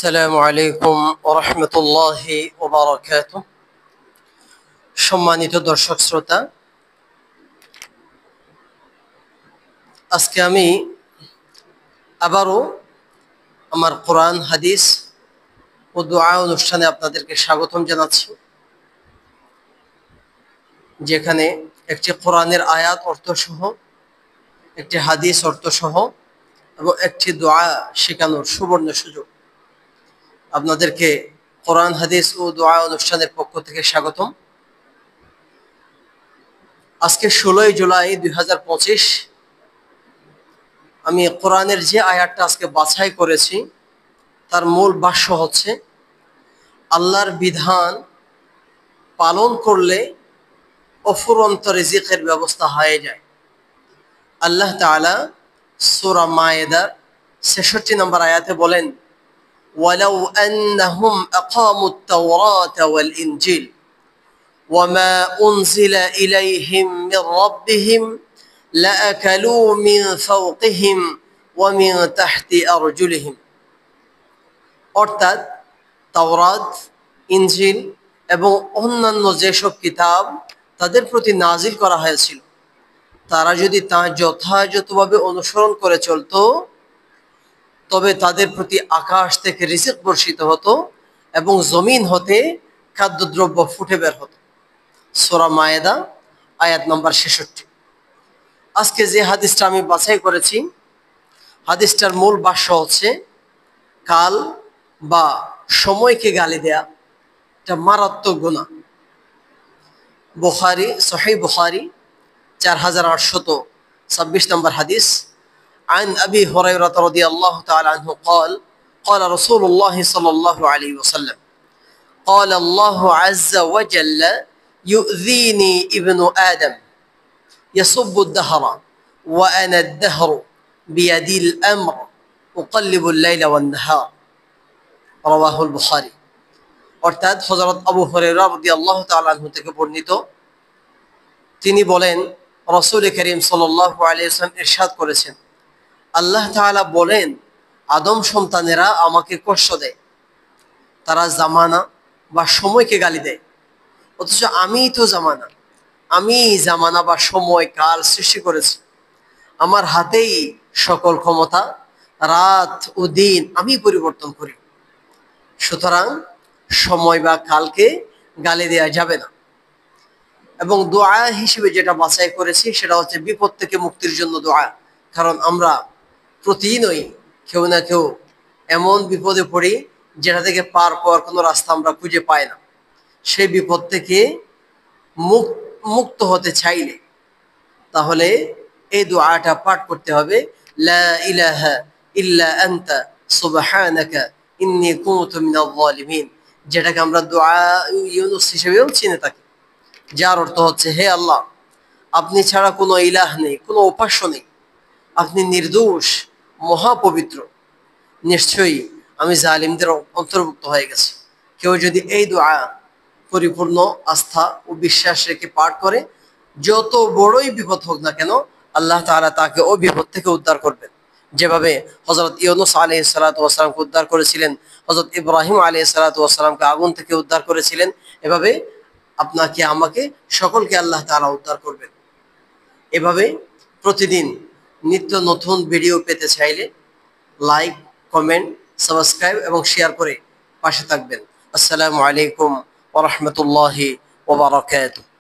আসসালামু আলাইকুম ওয়া রাহমাতুল্লাহি ওয়া বারাকাতুহু। সম্মানিত দর্শক শ্রোতা, আজকে আমি আবারও আমার কোরআন হাদিস ও দোয়া অনুষ্ঠানে আপনাদেরকে স্বাগতম জানাচ্ছি, যেখানে একটি কোরআনের আয়াত অর্থসহ, একটি হাদিস অর্থসহ এবং একটি দোয়া শেখানোর সুবর্ণ সুযোগ। আপনাদেরকে কোরআন হাদিস ও দোয়া অনুষ্ঠানের পক্ষ থেকে স্বাগতম। আজকে 16 জুলাই 2025। আমি কোরআনের যে আয়াতটা আজকে বাছাই করেছি তার মূল ভাষ্য হচ্ছে, আল্লাহর বিধান পালন করলে অফুরন্ত রিজিকের ব্যবস্থা হয়ে যায়। আল্লাহ তাআলা সূরা মায়েদার 66 নম্বর আয়াতে বলেন, ওয়ালাউ আন্নাহুম আকামুত তাওরাতা ওয়াল ইনজিল ওয়ামা উনজিলা ইলাইহিম মির রাব্বিহিম লাআকালু মিন ফাওকিহিম ওয়া মিন তাহতি আরজুলিহিম। অর্থাৎ তাওরাত, ইনজিল এবং অন্যান্য যেসব কিতাব তাদের প্রতি নাজিল করা হয়েছিল, তারা যদি তা যথাযথভাবে অনুসরণ করে চলত, তবে তাদের প্রতি আকাশ থেকে রিজিক বর্ষিত হতো এবং জমিন হতে খাদ্যদ্রব্য ফুটে বের হতো। সূরা মায়েদা আয়াত নম্বর 66। আজকে যে হাদিসটা আমি বাছাই করেছি, হাদিসটার মূল ভাষ্য হচ্ছে, কাল বা সময়কে গালি দেয়া এটা মারাত্মক গুনাহ। বুখারী, সহিহ বুখারী 4826 নম্বর হাদিস। عن أبي هريرة رضي الله تعالى عنه قال قال رسول الله صلى الله عليه وسلم قال الله عز وجل يؤذيني ابن آدم يصب الدهر وأنا الدهر بيدي الأمر أقلب الليل والنهار رواه البخاري। অর্থাৎ হযরত আবু হুরায়রা রাদিয়াল্লাহু তাআলা আনহু থেকে বর্ণিত, তিনি বলেন, রাসূল করিম সাল্লাল্লাহু আলাইহি ওয়াসাল্লাম ইরশাদ করেছেন, আল্লাহ তাআলা বলেন, আদম সন্তানেরা আমাকে কষ্ট দেয়, তারা জামানা বা সময়কে গালি দেয়, অথচ আমিই তো জামানা, আমি জামানা বা সময় কাল সৃষ্টি করেছি, আমার হাতেই সকল ক্ষমতা, রাত ও দিন আমি পরিবর্তন করি, সুতরাং সময় বা কালকে গালি দেয়া যাবে না। এবং দোয়া হিসেবে যেটা বাছাই করেছি সেটা হচ্ছে বিপদ থেকে মুক্তির জন্য দোয়া। কারণ আমরা প্রতিদিনই কেউ না কেউ এমন বিপদে পড়ি যেটা থেকে পার পাওয়ার কোনো রাস্তা আমরা খুঁজে পাই না। সেই বিপদ থেকে মুক্ত হতে চাইলে তাহলে এই দোয়াটা পাঠ করতে হবে, লা ইলাহা ইল্লা আনতা সুবহানাকা ইন্নী কুনতু মিনাজ জালিমিন, যেটাকে আমরা দোয়া ইউনুস হিসেবেও চিনে থাকি, যার অর্থ হচ্ছে, হে আল্লাহ, আপনি ছাড়া কোনো ইলাহ নেই, কোনো উপাস্য নেই, আপনি নির্দোষ, মহাপবিত্র, নিশ্চয়ই আমি জালিমদের অন্তর্ভুক্ত হয়ে গেছি। কেউ যদি এই দোয়া পরিপূর্ণ আস্থা ও বিশ্বাস রেখে পাঠ করে, যত বড়ই বিপদ হোক না কেন, আল্লাহ তাআলা তাকে ওই বিপদ থেকে উদ্ধার করবেন। যেভাবে হযরত ইউনুস আলাইহিস সালাতু ওয়াস সালামকে উদ্ধার করেছিলেন, হযরত ইব্রাহিম আলাইহিস সালাতু ওয়াস সালামকে আগুন থেকে উদ্ধার করেছিলেন, এভাবে আপনাকে আমাকে সকলকে আল্লাহ তাআলা উদ্ধার করবেন। এভাবে প্রতিদিন নিত্য নতুন ভিডিও পেতে চাইলে লাইক, কমেন্ট, সাবস্ক্রাইব এবং শেয়ার করে পাশে থাকবেন। আসসালামু আলাইকুম ওয়া রাহমাতুল্লাহি ওয়া বারাকাতুহু।